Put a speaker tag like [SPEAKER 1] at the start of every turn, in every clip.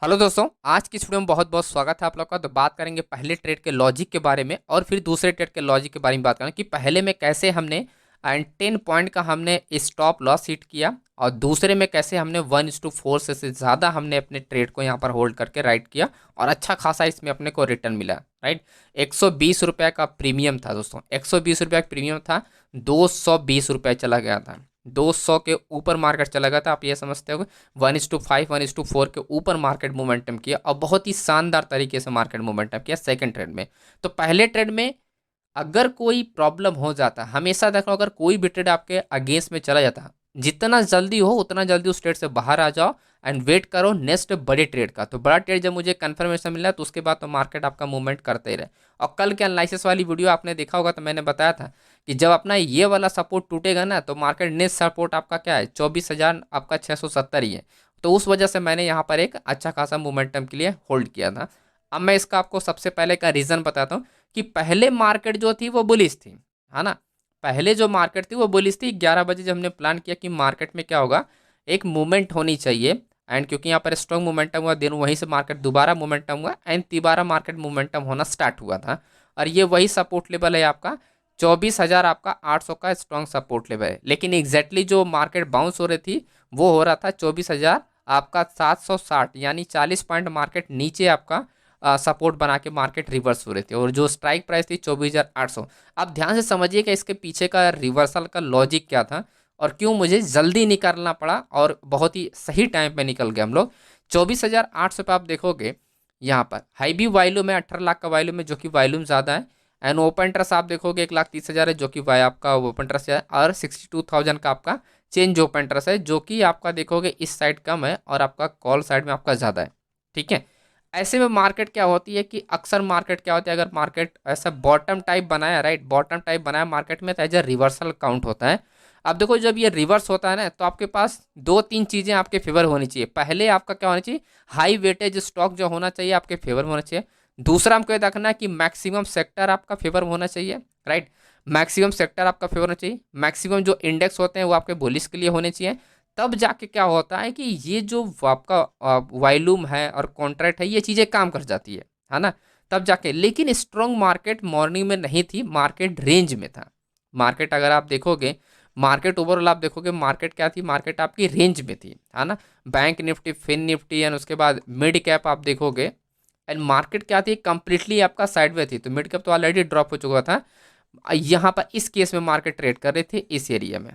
[SPEAKER 1] Hello दोस्तों, आज की इस वीडियो में बहुत बहुत स्वागत है आप लोग का। तो बात करेंगे पहले ट्रेड के लॉजिक के बारे में और फिर दूसरे ट्रेड के लॉजिक के बारे में बात करेंगे कि पहले में कैसे हमने 10 पॉइंट का हमने स्टॉप लॉस हिट किया और दूसरे में कैसे हमने 1:4 से ज़्यादा हमने अपने ट्रेड को यहाँ पर होल्ड करके राइट किया और अच्छा खासा इसमें अपने को रिटर्न मिला। राइट, 120 रुपये का प्रीमियम था दोस्तों, 120 रुपये का प्रीमियम था, 220 रुपये चला गया था, 200 के ऊपर मार्केट चला गया था। आप ये समझते हो 1:5 1:4 के ऊपर मार्केट मोमेंटम किया और बहुत ही शानदार तरीके से मार्केट मोमेंटम किया सेकंड ट्रेड में। तो पहले ट्रेड में अगर कोई प्रॉब्लम हो जाता, हमेशा देखो अगर कोई भी ट्रेड आपके अगेंस्ट में चला जाता, जितना जल्दी हो उतना जल्दी उस ट्रेड से बाहर आ जाओ एंड वेट करो नेक्स्ट बड़े ट्रेड का। तो बड़ा ट्रेड जब मुझे कंफर्मेशन मिला तो उसके बाद तो मार्केट आपका मूवमेंट करते ही रहे। और कल के एनालिसिस वाली वीडियो आपने देखा होगा तो मैंने बताया था कि जब अपना ये वाला सपोर्ट टूटेगा ना तो मार्केट नेक्स्ट सपोर्ट आपका क्या है, 24,000 आपका 670 ही है। तो उस वजह से मैंने यहाँ पर एक अच्छा खासा मोमेंटम के लिए होल्ड किया था। अब मैं इसका आपको सबसे पहले का रीज़न बताता हूँ कि पहले मार्केट जो थी वो बुलिश थी, है ना। पहले जो मार्केट थी वो बुलिश थी। 11 बजे जब हमने प्लान किया कि मार्केट में क्या होगा, एक मूवमेंट होनी चाहिए एंड क्योंकि यहाँ पर स्ट्रॉन्ग मोमेंटम हुआ दिन वहीं से मार्केट दोबारा मोमेंटम हुआ एंड तिबारा मार्केट मोमेंटम होना स्टार्ट हुआ था। और ये वही सपोर्ट लेवल है आपका 24,000 आपका 800 का स्ट्रॉन्ग सपोर्ट लेवल है। लेकिन एग्जैक्टली जो मार्केट बाउंस हो रही थी वो हो रहा था 24,000 आपका 760, यानी 40 पॉइंट मार्केट नीचे आपका सपोर्ट बना के मार्केट रिवर्स हो रही थी और जो स्ट्राइक प्राइस थी 24,800। अब ध्यान से समझिए कि इसके पीछे का रिवर्सल का लॉजिक क्या था और क्यों मुझे जल्दी निकालना पड़ा और बहुत ही सही टाइम पे निकल गए हम लोग। 24,800 पे आप देखोगे यहाँ पर हाई भी वॉल्यूम है 18 लाख का वॉल्यूम है जो कि वॉल्यूम ज़्यादा है एंड ओपन इंटरेस्ट आप देखोगे 1,30,000 है जो कि वाई आपका ओपन इंटरेस्ट है और 62,000 का आपका चेंज ओपन इंटरेस्ट है जो कि आपका देखोगे इस साइड कम है और आपका कॉल साइड में आपका ज़्यादा है। ठीक है, ऐसे में मार्केट क्या होती है कि अक्सर मार्केट क्या होती है, अगर मार्केट ऐसा बॉटम टाइप बनाया, राइट, बॉटम टाइप बनाया मार्केट में तो एज ए रिवर्सल काउंट होता है। अब देखो जब ये रिवर्स होता है ना तो आपके पास दो तीन चीज़ें आपके फेवर होनी चाहिए। पहले आपका क्या होना चाहिए, हाई वेटेज स्टॉक जो होना चाहिए आपके फेवर में होना चाहिए। दूसरा हमको ये देखना है कि मैक्सिमम सेक्टर आपका फेवर में होना चाहिए, राइट, मैक्सिमम सेक्टर आपका फेवर होना चाहिए। मैक्सिमम जो इंडेक्स होते हैं वो आपके बुलिश के लिए होने चाहिए। तब जाके क्या होता है कि ये जो आपका वॉल्यूम है और कॉन्ट्रैक्ट है ये चीज़ें काम कर जाती है ना, तब जाके। लेकिन स्ट्रॉन्ग मार्केट मॉर्निंग में नहीं थी, मार्केट रेंज में था। मार्केट अगर आप देखोगे, मार्केट ओवरऑल आप देखोगे मार्केट क्या थी, मार्केट आपकी रेंज में थी, है ना। Bank Nifty, fin Nifty and उसके बाद मिड कैप आप देखोगे एंड मार्केट क्या थी, कंप्लीटली आपका साइडवे थी। तो मिड कैप तो ऑलरेडी ड्रॉप हो चुका था। यहाँ पर इस केस में मार्केट ट्रेड कर रहे थे इस एरिया में।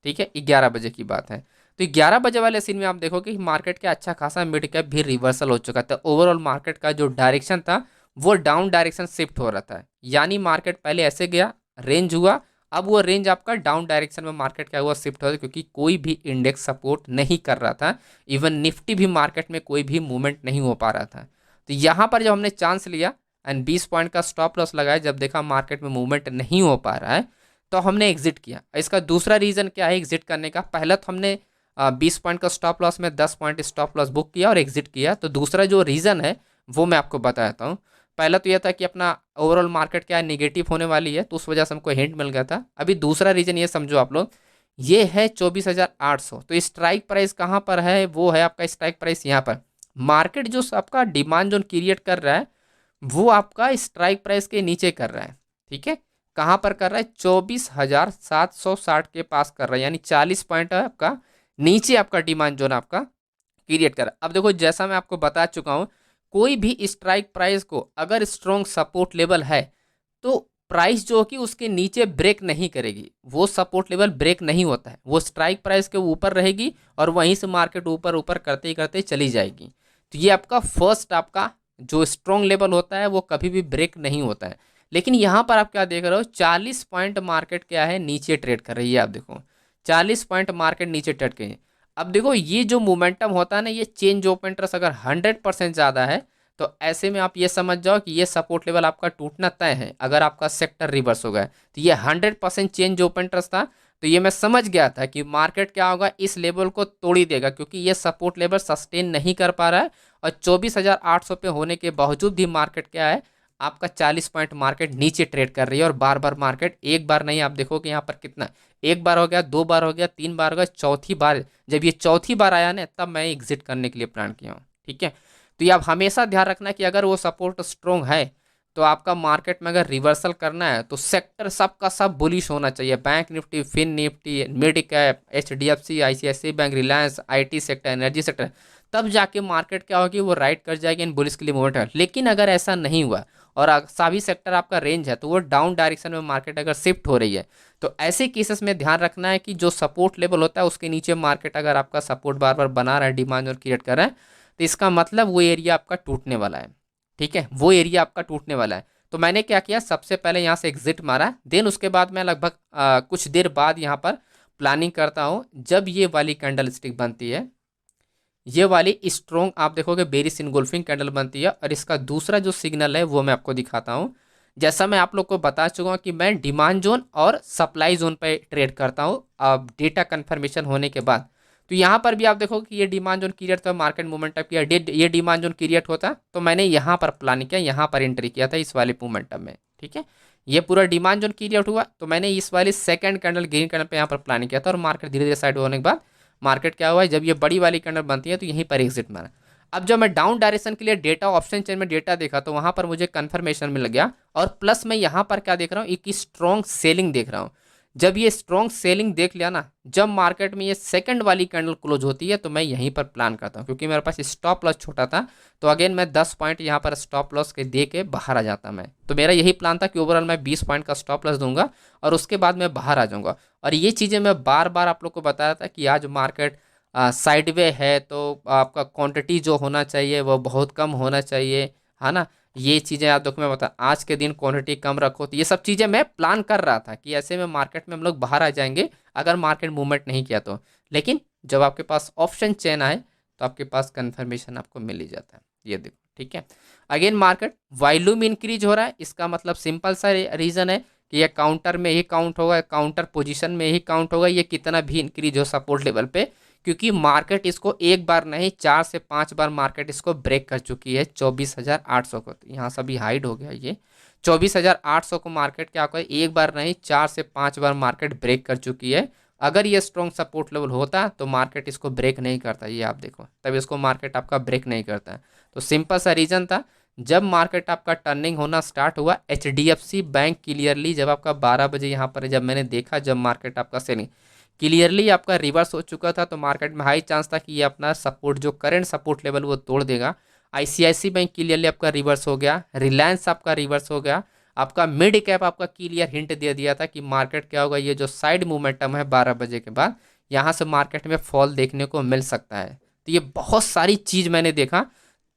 [SPEAKER 1] ठीक है, 11 बजे की बात है। तो 11 बजे वाले सीन में आप देखोगे कि मार्केट का अच्छा खासा मिड कैप भी रिवर्सल हो चुका था। ओवरऑल मार्केट का जो डायरेक्शन था वो डाउन डायरेक्शन शिफ्ट हो रहा था, यानी मार्केट पहले ऐसे गया, रेंज हुआ, अब वो रेंज आपका डाउन डायरेक्शन में मार्केट क्या हुआ, शिफ्ट हो रहा, क्योंकि कोई भी इंडेक्स सपोर्ट नहीं कर रहा था। इवन निफ्टी भी मार्केट में कोई भी मूवमेंट नहीं हो पा रहा था। तो यहाँ पर जब हमने चांस लिया एंड 20 पॉइंट का स्टॉप लॉस लगाया, जब देखा मार्केट में मूवमेंट नहीं हो पा रहा है तो हमने एग्जिट किया। इसका दूसरा रीज़न क्या है एग्जिट करने का, पहला तो हमने 20 पॉइंट का स्टॉप लॉस में 10 पॉइंट स्टॉप लॉस बुक किया और एग्जिट किया। तो दूसरा जो रीज़न है वो मैं आपको बताता हूँ। पहला तो यह था कि अपना ओवरऑल मार्केट क्या है, निगेटिव होने वाली है, तो उस वजह से हमको हिंट मिल गया था। अभी दूसरा रीज़न ये समझो आप लोग, ये है 24,800। तो स्ट्राइक प्राइस कहाँ पर है, वो है आपका स्ट्राइक प्राइस यहाँ पर। मार्केट जो आपका डिमांड जोन क्रिएट कर रहा है वो आपका स्ट्राइक प्राइस के नीचे कर रहा है। ठीक है, कहाँ पर कर रहा है, 24,760 के पास कर रहा है, यानी 40 पॉइंट है आपका नीचे आपका डिमांड जोन आपका क्रिएट कर रहा है। अब देखो जैसा मैं आपको बता चुका हूँ, कोई भी स्ट्राइक प्राइस को अगर स्ट्रॉन्ग सपोर्ट लेवल है तो प्राइस जो कि उसके नीचे ब्रेक नहीं करेगी, वो सपोर्ट लेवल ब्रेक नहीं होता है, वो स्ट्राइक प्राइस के ऊपर रहेगी और वहीं से मार्केट ऊपर ऊपर करते ही करते चली जाएगी। तो ये आपका फर्स्ट आपका जो स्ट्रॉन्ग लेवल होता है वो कभी भी ब्रेक नहीं होता है। लेकिन यहाँ पर आप क्या देख रहे हो, 40 पॉइंट मार्केट क्या है, नीचे ट्रेड कर रही है। आप देखो 40 पॉइंट मार्केट नीचे ट्रेड कर रही है। अब देखो ये जो मोमेंटम होता है ना, ये चेंज ओपन इंटरेस्ट अगर 100% ज़्यादा है तो ऐसे में आप ये समझ जाओ कि ये सपोर्ट लेवल आपका टूटना तय है। अगर आपका सेक्टर रिवर्स हो गया तो ये 100% चेंज ओपन इंटरेस्ट था, तो ये मैं समझ गया था कि मार्केट क्या होगा, इस लेवल को तोड़ ही देगा, क्योंकि ये सपोर्ट लेवल सस्टेन नहीं कर पा रहा है। और 24,800 पे होने के बावजूद भी मार्केट क्या है, आपका 40 पॉइंट मार्केट नीचे ट्रेड कर रही है। और बार बार मार्केट, एक बार नहीं, आप देखोगे यहाँ पर कितना, एक बार हो गया, दो बार हो गया, तीन बार हो गया, चौथी बार, जब ये चौथी बार आया ना तब मैं एग्जिट करने के लिए प्लान किया हूँ। ठीक है, तो ये आप हमेशा ध्यान रखना कि अगर वो सपोर्ट स्ट्रॉन्ग है तो आपका मार्केट में अगर रिवर्सल करना है तो सेक्टर सबका सब बुलिश होना चाहिए। Bank Nifty, fin Nifty, mid cap, HDFC, ICICI bank, Reliance, IT sector, energy sector, तब जाके मार्केट क्या होगी, वो राइट कर जाएगी इन बुलिश के लिए मूवमेंट है। लेकिन अगर ऐसा नहीं हुआ और सभी सेक्टर आपका रेंज है तो वो डाउन डायरेक्शन में मार्केट अगर शिफ्ट हो रही है तो ऐसे केसेस में ध्यान रखना है कि जो सपोर्ट लेवल होता है उसके नीचे मार्केट अगर आपका सपोर्ट बार बार बना रहा है, डिमांड और क्रिएट कर रहा है, तो इसका मतलब वो एरिया आपका टूटने वाला है। ठीक है, वो एरिया आपका टूटने वाला है। तो मैंने क्या किया, सबसे पहले यहाँ से एग्जिट मारा, देन उसके बाद मैं लगभग कुछ देर बाद यहाँ पर प्लानिंग करता हूँ। जब ये वाली कैंडल स्टिक बनती है, ये वाली स्ट्रॉन्ग आप देखोगे बेरिश इनगुल्फिंग कैंडल बनती है, और इसका दूसरा जो सिग्नल है वो मैं आपको दिखाता हूँ। जैसा मैं आप लोग को बता चुका हूँ कि मैं डिमांड जोन और सप्लाई जोन पे ट्रेड करता हूँ अब डेटा कंफर्मेशन होने के बाद। तो यहाँ पर भी आप देखो कि ये डिमांड जोन क्रिएट था, मार्केट मोमेंटम किया, ये डिमांड जोन क्रिएट होता तो मैंने यहाँ पर प्लान किया, यहाँ पर एंट्री किया था इस वाले मोमेंटम में। ठीक है, ये पूरा डिमांड जोन क्रिएट हुआ तो मैंने इस वाली सेकंड कैंडल ग्रीन कैंडल पे यहाँ पर प्लान किया था, और मार्केट धीरे धीरे साइड होने के बाद मार्केट क्या हुआ है, जब ये बड़ी वाली कैंडल बनती है तो यहीं पर एग्जिट मारा। अब जब मैं डाउन डायरेक्शन के लिए डेटा ऑप्शन चेन में डेटा देखा तो वहां पर मुझे कंफर्मेशन मिल गया, और प्लस मैं यहाँ पर क्या देख रहा हूँ, एक स्ट्रॉन्ग सेलिंग देख रहा हूँ। जब ये स्ट्रॉन्ग सेलिंग देख लिया ना, जब मार्केट में ये सेकंड वाली कैंडल क्लोज होती है तो मैं यहीं पर प्लान करता हूँ, क्योंकि मेरे पास स्टॉप लॉस छोटा था तो अगेन मैं 10 पॉइंट यहाँ पर स्टॉप लॉस के दे के बाहर आ जाता मैं। तो मेरा यही प्लान था कि ओवरऑल मैं 20 पॉइंट का स्टॉप लॉस दूंगा और उसके बाद मैं बाहर आ जाऊंगा। और ये चीज़ें मैं बार बार आप लोग को बताया था कि आज मार्केट साइडवे है तो आपका क्वांटिटी जो होना चाहिए वो बहुत कम होना चाहिए, है ना। ये चीज़ें आप देखो, मैं बता आज के दिन क्वांटिटी कम रखो, तो ये सब चीज़ें मैं प्लान कर रहा था कि ऐसे में मार्केट में हम लोग बाहर आ जाएंगे अगर मार्केट मूवमेंट नहीं किया तो। लेकिन जब आपके पास ऑप्शन चेन आए तो आपके पास कन्फर्मेशन आपको मिल ही जाता है। ये देखो, ठीक है, अगेन मार्केट वॉल्यूम इंक्रीज हो रहा है, इसका मतलब सिंपल सा रीज़न है कि ये काउंटर में ही काउंट होगा, काउंटर पोजीशन में ही काउंट होगा, ये कितना भी इंक्रीज हो सपोर्ट लेवल पे, क्योंकि मार्केट इसको एक बार नहीं 4 से 5 बार मार्केट इसको ब्रेक कर चुकी है 24,800 को। तो यहाँ सभी हाइड हो गया, ये 24,800 को मार्केट क्या होगा, एक बार नहीं 4 से 5 बार मार्केट ब्रेक कर चुकी है। अगर ये स्ट्रॉन्ग सपोर्ट लेवल होता तो मार्केट इसको ब्रेक नहीं करता, ये आप देखो, तब इसको मार्केट आपका ब्रेक नहीं करता है। तो सिंपल सा रीज़न था, जब मार्केट आपका टर्निंग होना स्टार्ट हुआ, एचडीएफसी बैंक क्लियरली जब आपका 12 बजे यहाँ पर जब मैंने देखा, जब मार्केट आपका सेलिंग क्लियरली आपका रिवर्स हो चुका था, तो मार्केट में हाई चांस था कि ये अपना सपोर्ट जो करंट सपोर्ट लेवल वो तोड़ देगा। आईसीआईसी बैंक क्लियरली आपका रिवर्स हो गया, रिलायंस आपका रिवर्स हो गया, आपका मिड कैप आपका क्लियर हिंट दे दिया था कि मार्केट क्या होगा, ये जो साइड मोमेंटम है 12 बजे के बाद यहाँ से मार्केट में फॉल देखने को मिल सकता है। तो ये बहुत सारी चीज़ मैंने देखा,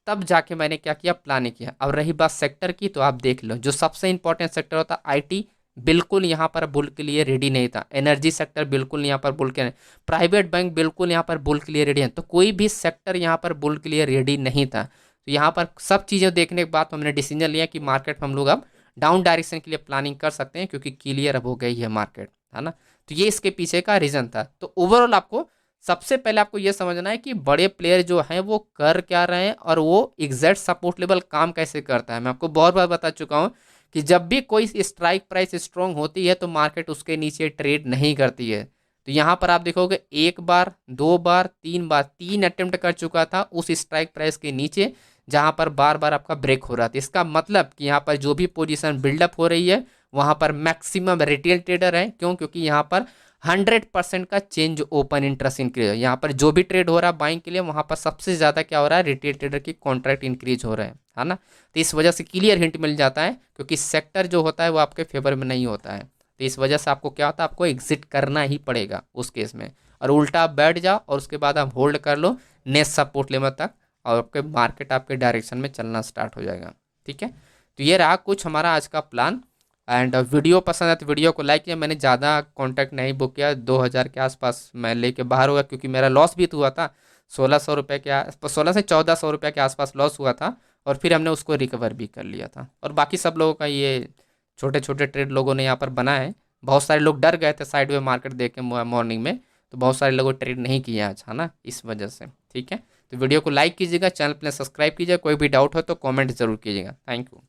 [SPEAKER 1] तब जाके मैंने क्या किया, प्लान किया। अब रही बात सेक्टर की, तो आप देख लो, जो सबसे इंपॉर्टेंट सेक्टर होता है आईटी, बिल्कुल यहाँ पर बुल के लिए रेडी नहीं था। एनर्जी सेक्टर बिल्कुल यहाँ पर बुल के नहीं, प्राइवेट बैंक बिल्कुल यहाँ पर बुल के लिए रेडी है, तो कोई भी सेक्टर यहाँ पर बुल के लिए रेडी नहीं था। तो यहाँ पर सब चीज़ें देखने के बाद हमने डिसीजन लिया कि मार्केट में हम लोग अब डाउन डायरेक्शन के लिए प्लानिंग कर सकते हैं, क्योंकि क्लियर अब हो गई है मार्केट, है ना। तो ये इसके पीछे का रीज़न था। तो ओवरऑल आपको सबसे पहले आपको ये समझना है कि बड़े प्लेयर जो हैं वो कर क्या रहे हैं और वो एग्जैक्ट सपोर्ट लेवल काम कैसे करता है। मैं आपको बहुत बार बता चुका हूँ कि जब भी कोई स्ट्राइक प्राइस स्ट्रॉन्ग होती है तो मार्केट उसके नीचे ट्रेड नहीं करती है। तो यहाँ पर आप देखोगे एक बार, दो बार, तीन बार, 3 अटेम्प्ट कर चुका था उस स्ट्राइक प्राइस के नीचे, जहाँ पर बार बार आपका ब्रेक हो रहा था। इसका मतलब कि यहाँ पर जो भी पोजीशन बिल्डअप हो रही है वहाँ पर मैक्सिमम रिटेल ट्रेडर है। क्यों? क्योंकि यहाँ पर 100% का चेंज ओपन इंटरेस्ट इंक्रीज है। यहाँ पर जो भी ट्रेड हो रहा है बाइंग के लिए, वहाँ पर सबसे ज़्यादा क्या हो रहा है, रिटेल ट्रेडर की कॉन्ट्रैक्ट इंक्रीज हो रहे हैं, है ना। तो इस वजह से क्लियर हिंट मिल जाता है, क्योंकि सेक्टर जो होता है वो आपके फेवर में नहीं होता है। तो इस वजह से आपको क्या होता है, आपको एग्जिट करना ही पड़ेगा उस केस में, और उल्टा आप बैठ जाओ और उसके बाद आप होल्ड कर लो नेक्स्ट सपोर्ट लेवल तक, और आपके मार्केट आपके डायरेक्शन में चलना स्टार्ट हो जाएगा। ठीक है, तो ये रहा कुछ हमारा आज का प्लान। एंड वीडियो पसंद है तो वीडियो को लाइक किया। मैंने ज़्यादा कॉन्टैक्ट नहीं बुक किया, 2000 के आसपास मैं लेके बाहर हुआ, क्योंकि मेरा लॉस भी तो हुआ था 1600 रुपये के 16 से 1400 रुपये के आसपास लॉस हुआ था, और फिर हमने उसको रिकवर भी कर लिया था। और बाकी सब लोगों का ये छोटे छोटे ट्रेड लोगों ने यहाँ पर बना है। बहुत सारे लोग डर गए थे साइड वे मार्केट देख के मॉर्निंग में, तो बहुत सारे लोगों ट्रेड नहीं किया आज, है ना, इस वजह से। ठीक है, तो वीडियो को लाइक कीजिएगा, चैनल प्लीज सब्सक्राइब कीजिएगा, कोई भी डाउट हो तो कमेंट जरूर कीजिएगा। Thank you.